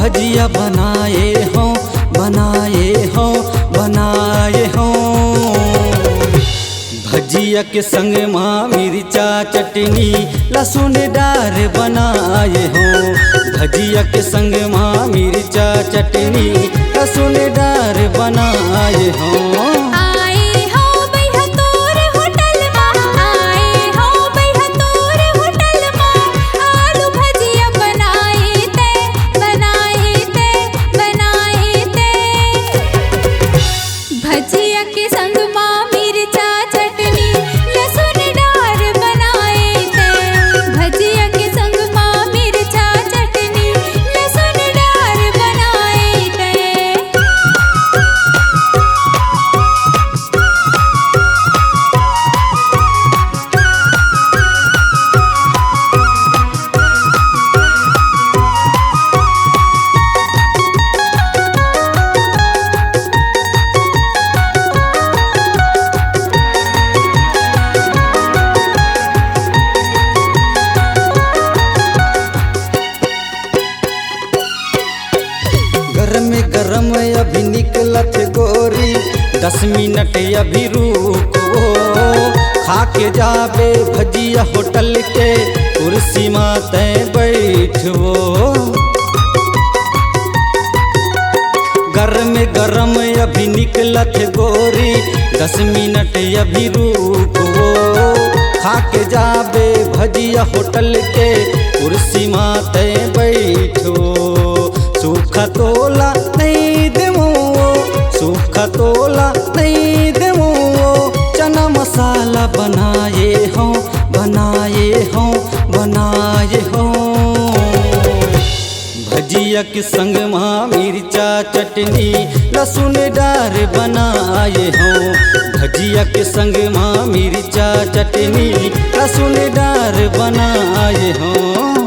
भजिया बनाए हों बनाए हों बनाए हों। भजिया के संग माँ मिर्चा चटनी लहसुन डार बनाए हों। भजिया के संग माँ मिर्चा चटनी लहसुन डार बनाए हों। गरम अभी निकलत गोरी 10 मिनट अभी रुको। खा के जाबे भजिया होटल के कुर्सी माते बैठो। गरम अभी निकलत गोरी 10 मिनट अभी रुको। खा के जाबे भजिया होटल के कुर्सी माते बैठो। सूखा तोला नहीं देवो सूखा तोला नहीं देवो। चना मसाला बनाए हों बनाए हों बनाए हों। भजिया के संग माँ मिर्चा चटनी लहसुन डार बनाए हों। भजिया के संग माँ मिर्चा चटनी लहसुन डार बनाए हों।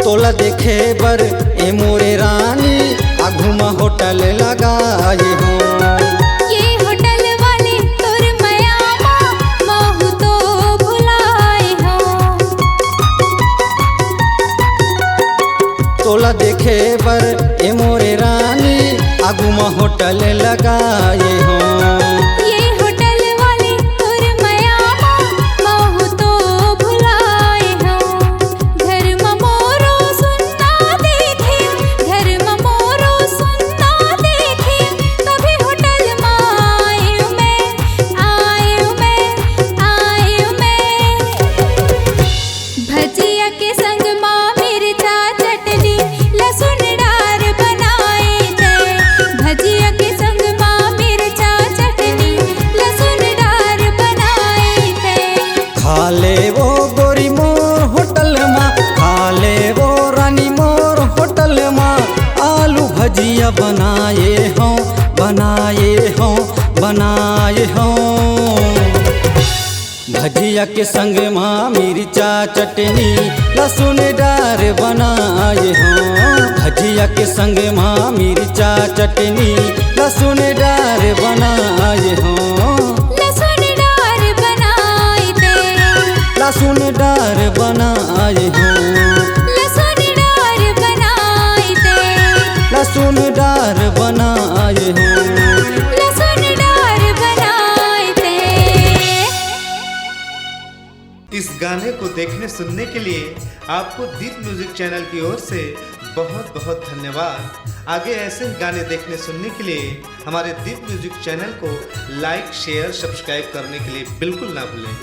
तोला देखे बर ए मोरे रानी आघुमा होटल लगाए हो। ये होटल वाले तोर मयामा महु तो भुलाए हो। तोला देखे बर ए मोरे रानी आघुमा होटल लगाए हो। भजिया के संग माँ मिर्चा चटनी भजिया बनाए हों बनाए हों बनाए हों। भजिया के संग माँ मिर्चा चटनी लहसुन डार बनाए हों। भजिया के संग माँ मिर्चा चटनी लहसुन डार बनाए हों। लहसुन डार बनाए ते लहसुन डार बनाए हों। लहसुन डार बनाए ते लहसुन डार बनाए हों। लहसुन डार बनाए ते। इस गाने को देखने सुनने के लिए आपको दीप म्यूजिक चैनल की ओर से बहुत बहुत धन्यवाद। आगे ऐसे ही गाने देखने सुनने के लिए हमारे दीप म्यूजिक चैनल को लाइक शेयर सब्सक्राइब करने के लिए बिल्कुल ना भूलें।